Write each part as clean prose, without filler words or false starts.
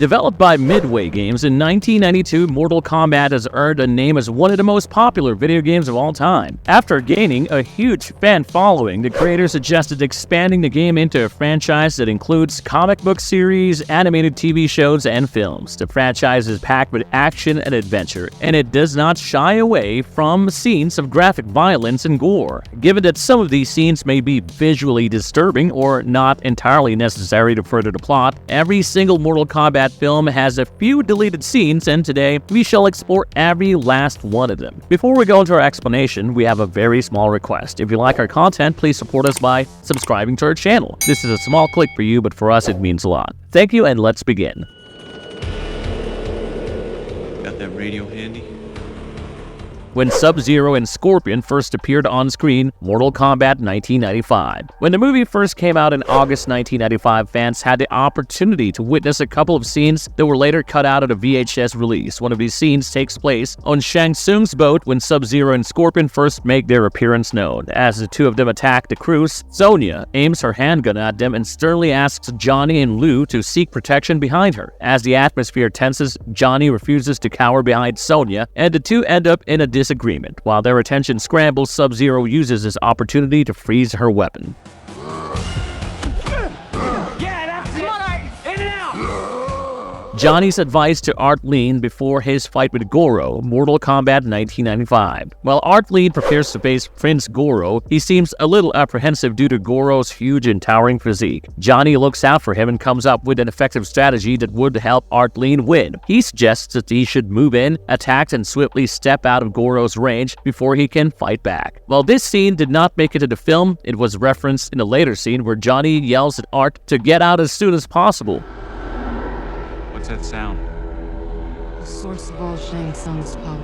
Developed by Midway Games in 1992, Mortal Kombat has earned a name as one of the most popular video games of all time. After gaining a huge fan following, the creators suggested expanding the game into a franchise that includes comic book series, animated TV shows, and films. The franchise is packed with action and adventure, and it does not shy away from scenes of graphic violence and gore. Given that some of these scenes may be visually disturbing or not entirely necessary to further the plot, every single Mortal Kombat film has a few deleted scenes, and today we shall explore every last one of them. Before we go into our explanation, we have a very small request. If you like our content, please support us by subscribing to our channel. This is a small click for you, but for us it means a lot. Thank you, and let's begin. Got that radio handy? When Sub-Zero and Scorpion first appeared on screen, Mortal Kombat 1995. When the movie first came out in August 1995, fans had the opportunity to witness a couple of scenes that were later cut out of the VHS release. One of these scenes takes place on Shang Tsung's boat when Sub-Zero and Scorpion first make their appearance known. As the two of them attack the crews, Sonya aims her handgun at them and sternly asks Johnny and Liu to seek protection behind her. As the atmosphere tenses, Johnny refuses to cower behind Sonya, and the two end up in a disagreement. While their attention scrambles, Sub-Zero uses this opportunity to freeze her weapon. Johnny's advice to Art Lean before his fight with Goro, Mortal Kombat 1995. While Art Lean prepares to face Prince Goro, he seems a little apprehensive due to Goro's huge and towering physique. Johnny looks out for him and comes up with an effective strategy that would help Art Lean win. He suggests that he should move in, attack, and swiftly step out of Goro's range before he can fight back. While this scene did not make it to the film, it was referenced in a later scene where Johnny yells at Art to get out as soon as possible. What's that sound? The source of all Shang Tsung's power.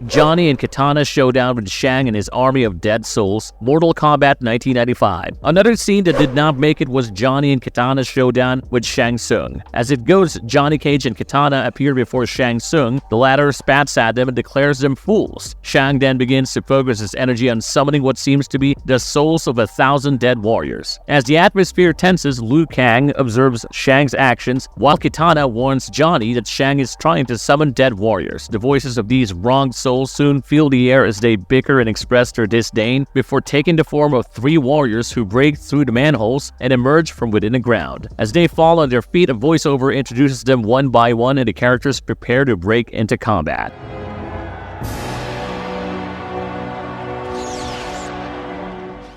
Johnny and Kitana showdown with Shang and his army of dead souls, Mortal Kombat 1995. Another scene that did not make it was Johnny and Kitana's showdown with Shang Tsung. As it goes, Johnny Cage and Kitana appear before Shang Tsung. The latter spats at them and declares them fools. Shang then begins to focus his energy on summoning what seems to be the souls of 1,000 dead warriors. As the atmosphere tenses, Liu Kang observes Shang's actions, while Kitana warns Johnny that Shang is trying to summon dead warriors. The voices of these wronged souls soon fill the air as they bicker and express their disdain before taking the form of 3 warriors who break through the manholes and emerge from within the ground. As they fall on their feet, a voiceover introduces them one by one and the characters prepare to break into combat.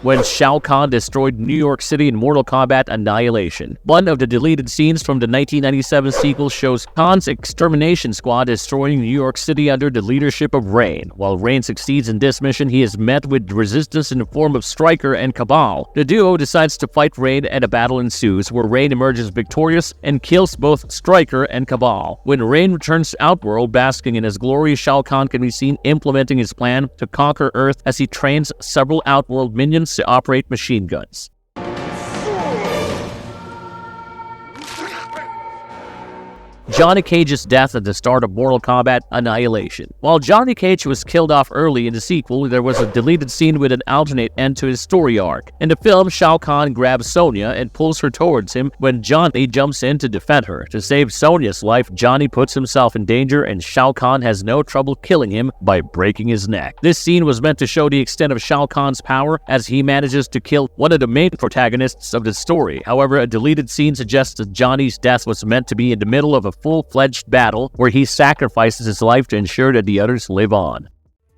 When Shao Kahn destroyed New York City in Mortal Kombat Annihilation. One of the deleted scenes from the 1997 sequel shows Kahn's extermination squad destroying New York City under the leadership of Rain. While Rain succeeds in this mission, he is met with resistance in the form of Stryker and Cabal. The duo decides to fight Rain and a battle ensues, where Rain emerges victorious and kills both Stryker and Cabal. When Rain returns to Outworld, basking in his glory, Shao Kahn can be seen implementing his plan to conquer Earth as he trains several Outworld minions to operate machine guns. Johnny Cage's death at the start of Mortal Kombat Annihilation. While Johnny Cage was killed off early in the sequel, there was a deleted scene with an alternate end to his story arc. In the film, Shao Kahn grabs Sonya and pulls her towards him when Johnny jumps in to defend her. To save Sonya's life, Johnny puts himself in danger and Shao Kahn has no trouble killing him by breaking his neck. This scene was meant to show the extent of Shao Kahn's power as he manages to kill one of the main protagonists of the story. However, a deleted scene suggests that Johnny's death was meant to be in the middle of a full-fledged battle where he sacrifices his life to ensure that the others live on.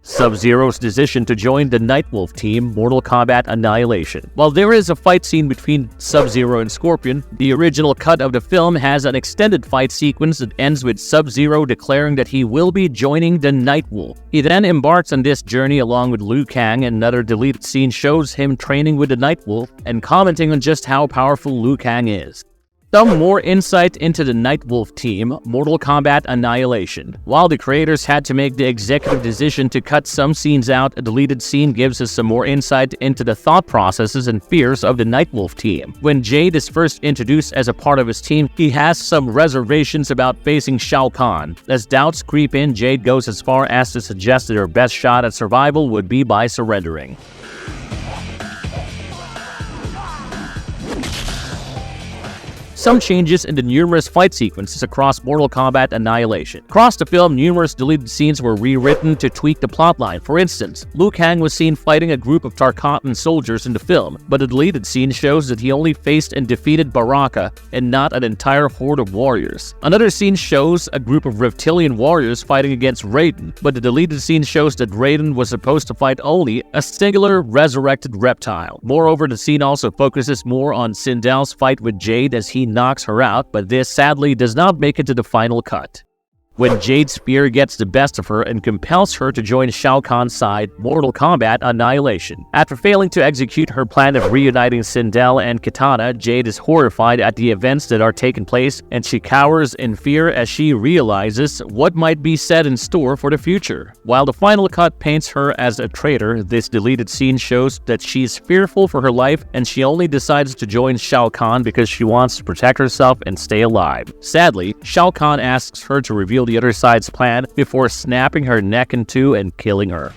Sub-Zero's decision to join the Nightwolf team, Mortal Kombat Annihilation. While there is a fight scene between Sub-Zero and Scorpion, the original cut of the film has an extended fight sequence that ends with Sub-Zero declaring that he will be joining the Nightwolf. He then embarks on this journey along with Liu Kang, and another deleted scene shows him training with the Nightwolf and commenting on just how powerful Liu Kang is. Some more insight into the Nightwolf team, Mortal Kombat Annihilation. While the creators had to make the executive decision to cut some scenes out, a deleted scene gives us some more insight into the thought processes and fears of the Nightwolf team. When Jade is first introduced as a part of his team, he has some reservations about facing Shao Kahn. As doubts creep in, Jade goes as far as to suggest that her best shot at survival would be by surrendering. some changes in the numerous fight sequences across Mortal Kombat Annihilation. Across the film, numerous deleted scenes were rewritten to tweak the plotline. For instance, Liu Kang was seen fighting a group of Tarkatan soldiers in the film, but the deleted scene shows that he only faced and defeated Baraka and not an entire horde of warriors. Another scene shows a group of reptilian warriors fighting against Raiden, but the deleted scene shows that Raiden was supposed to fight only a singular resurrected reptile. Moreover, the scene also focuses more on Sindel's fight with Jade as he knocks her out, but this sadly does not make it to the final cut. When Jade's fear gets the best of her and compels her to join Shao Kahn's side, Mortal Kombat Annihilation. After failing to execute her plan of reuniting Sindel and Kitana, Jade is horrified at the events that are taking place, and she cowers in fear as she realizes what might be said in store for the future. While the final cut paints her as a traitor, this deleted scene shows that she is fearful for her life and she only decides to join Shao Kahn because she wants to protect herself and stay alive. Sadly, Shao Kahn asks her to reveal the other side's plan before snapping her neck in two and killing her.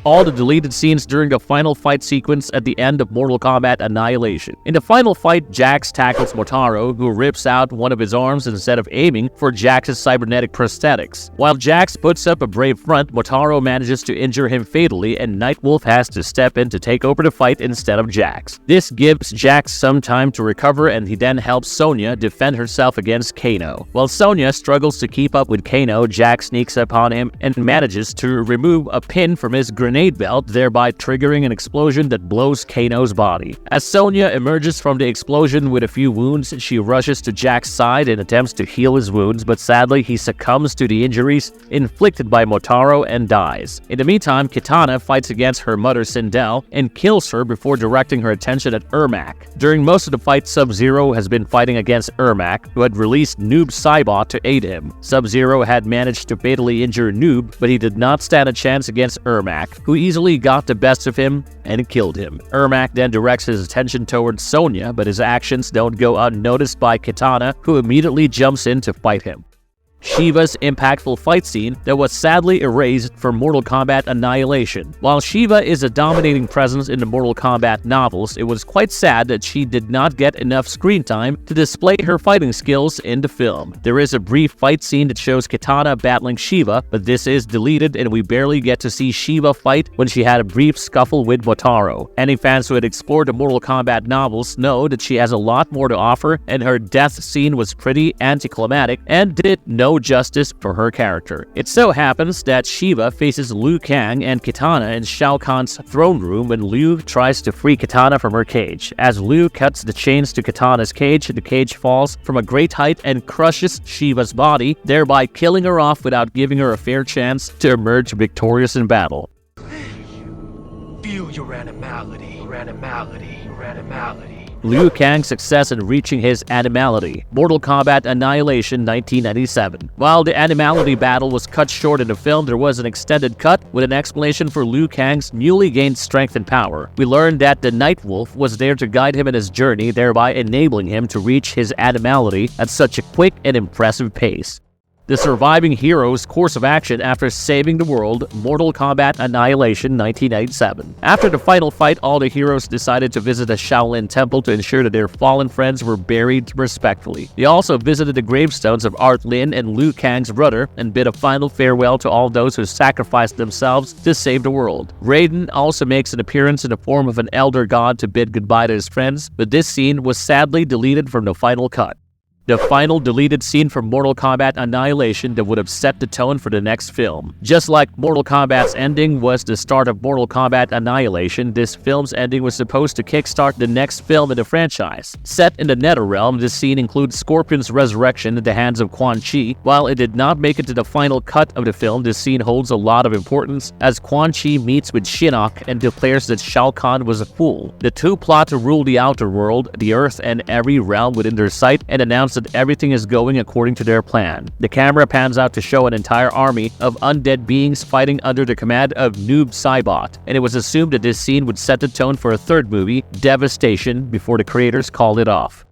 All the deleted scenes during the final fight sequence at the end of Mortal Kombat Annihilation. In the final fight, Jax tackles Motaro, who rips out one of his arms instead of aiming for Jax's cybernetic prosthetics. While Jax puts up a brave front, Motaro manages to injure him fatally, and Nightwolf has to step in to take over the fight instead of Jax. This gives Jax some time to recover, and he then helps Sonya defend herself against Kano. While Sonya struggles to keep up with Kano, Jax sneaks upon him and manages to remove a pin from his grenade belt, thereby triggering an explosion that blows Kano's body. As Sonya emerges from the explosion with a few wounds, she rushes to Jax's side and attempts to heal his wounds, but sadly he succumbs to the injuries inflicted by Motaro and dies. In the meantime, Kitana fights against her mother Sindel and kills her before directing her attention at Ermac. During most of the fight, Sub-Zero has been fighting against Ermac, who had released Noob Saibot to aid him. Sub-Zero had managed to fatally injure Noob, but he did not stand a chance against Ermac, who easily got the best of him and killed him. Ermac then directs his attention towards Sonya, but his actions don't go unnoticed by Kitana, who immediately jumps in to fight him. Shiva's impactful fight scene that was sadly erased from Mortal Kombat Annihilation. While Shiva is a dominating presence in the Mortal Kombat novels, it was quite sad that she did not get enough screen time to display her fighting skills in the film. There is a brief fight scene that shows Kitana battling Shiva, but this is deleted and we barely get to see Shiva fight when she had a brief scuffle with Motaro. Any fans who had explored the Mortal Kombat novels know that she has a lot more to offer, and her death scene was pretty anticlimactic and did no justice for her character. It so happens that Shiva faces Liu Kang and Kitana in Shao Kahn's throne room when Liu tries to free Kitana from her cage. As Liu cuts the chains to Kitana's cage, the cage falls from a great height and crushes Shiva's body, thereby killing her off without giving her a fair chance to emerge victorious in battle. Feel your animality. Liu Kang's success in reaching his animality. Mortal Kombat Annihilation 1997. While the animality battle was cut short in the film, there was an extended cut with an explanation for Liu Kang's newly gained strength and power. We learned that the Nightwolf was there to guide him in his journey, thereby enabling him to reach his animality at such a quick and impressive pace. The surviving hero's course of action after saving the world, Mortal Kombat Annihilation 1997. After the final fight, all the heroes decided to visit a Shaolin temple to ensure that their fallen friends were buried respectfully. They also visited the gravestones of Art Lin and Liu Kang's brother and bid a final farewell to all those who sacrificed themselves to save the world. Raiden also makes an appearance in the form of an elder god to bid goodbye to his friends, but this scene was sadly deleted from the final cut. The final deleted scene from Mortal Kombat Annihilation that would have set the tone for the next film. Just like Mortal Kombat's ending was the start of Mortal Kombat Annihilation, this film's ending was supposed to kickstart the next film in the franchise. Set in the Netherrealm, this scene includes Scorpion's resurrection at the hands of Quan Chi. While it did not make it to the final cut of the film, this scene holds a lot of importance as Quan Chi meets with Shinnok and declares that Shao Kahn was a fool. The two plot to rule the outer world, the earth, and every realm within their sight, and announce that everything is going according to their plan. The camera pans out to show an entire army of undead beings fighting under the command of Noob Saibot, and it was assumed that this scene would set the tone for a third movie, Devastation, before the creators called it off.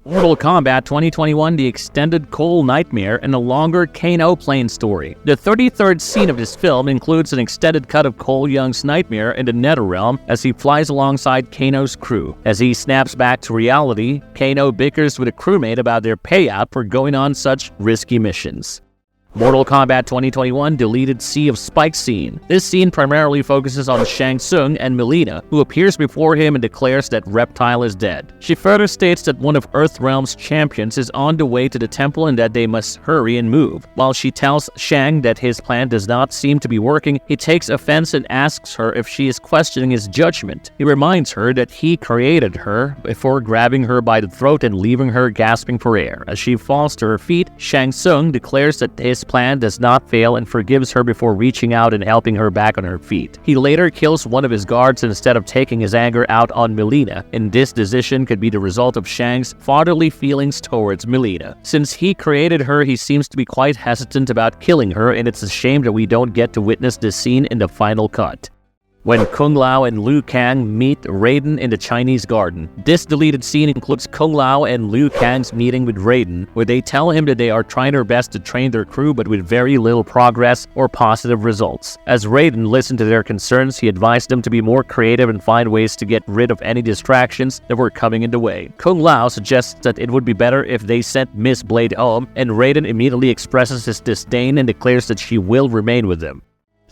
Mortal Kombat 2021 The Extended Cole Nightmare and a longer Kano plane story. The 33rd scene of this film includes an extended cut of Cole Young's nightmare in the Netherrealm as he flies alongside Kano's crew. As he snaps back to reality, Kano bickers with a crewmate about their payout for going on such risky missions. Mortal Kombat 2021 Deleted Sea of Spike scene. This scene primarily focuses on Shang Tsung and Mileena, who appears before him and declares that Reptile is dead. She further states that one of Earthrealm's champions is on the way to the temple and that they must hurry and move. While she tells Shang that his plan does not seem to be working, he takes offense and asks her if she is questioning his judgment. He reminds her that he created her before grabbing her by the throat and leaving her gasping for air. As she falls to her feet, Shang Tsung declares that his plan does not fail and forgives her before reaching out and helping her back on her feet. He later kills one of his guards instead of taking his anger out on Mileena, and this decision could be the result of Shang's fatherly feelings towards Mileena. Since he created her, he seems to be quite hesitant about killing her, and it's a shame that we don't get to witness this scene in the final cut. When Kung Lao and Liu Kang meet Raiden in the Chinese garden. This deleted scene includes Kung Lao and Liu Kang's meeting with Raiden, where they tell him that they are trying their best to train their crew but with very little progress or positive results. As Raiden listened to their concerns, he advised them to be more creative and find ways to get rid of any distractions that were coming in the way. Kung Lao suggests that it would be better if they sent Miss Blade home, and Raiden immediately expresses his disdain and declares that she will remain with them.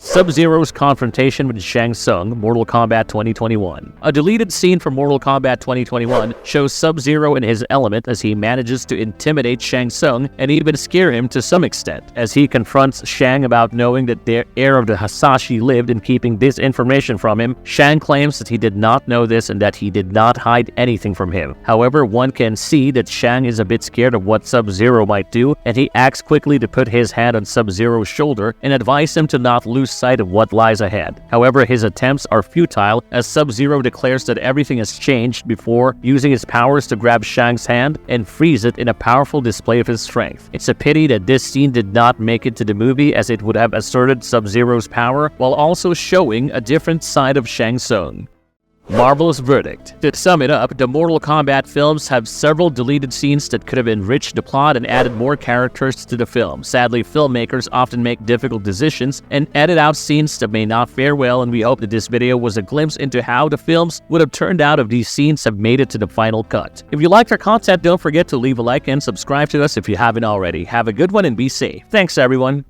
Sub-Zero's confrontation with Shang Tsung, Mortal Kombat 2021. A deleted scene from Mortal Kombat 2021 shows Sub-Zero in his element as he manages to intimidate Shang Tsung and even scare him to some extent. As he confronts Shang about knowing that the heir of the Hasashi lived and keeping this information from him, Shang claims that he did not know this and that he did not hide anything from him. However, one can see that Shang is a bit scared of what Sub-Zero might do, and he acts quickly to put his hand on Sub-Zero's shoulder and advise him to not lose sight of what lies ahead. However, his attempts are futile as Sub-Zero declares that everything has changed before using his powers to grab Shang's hand and freeze it in a powerful display of his strength. It's a pity that this scene did not make it to the movie, as it would have asserted Sub-Zero's power while also showing a different side of Shang Tsung. Marvelous verdict. To sum it up, the Mortal Kombat films have several deleted scenes that could have enriched the plot and added more characters to the film. Sadly, filmmakers often make difficult decisions and edit out scenes that may not fare well, and we hope that this video was a glimpse into how the films would have turned out if these scenes have made it to the final cut. If you liked our content, don't forget to leave a like and subscribe to us if you haven't already. Have a good one and be safe. Thanks, everyone.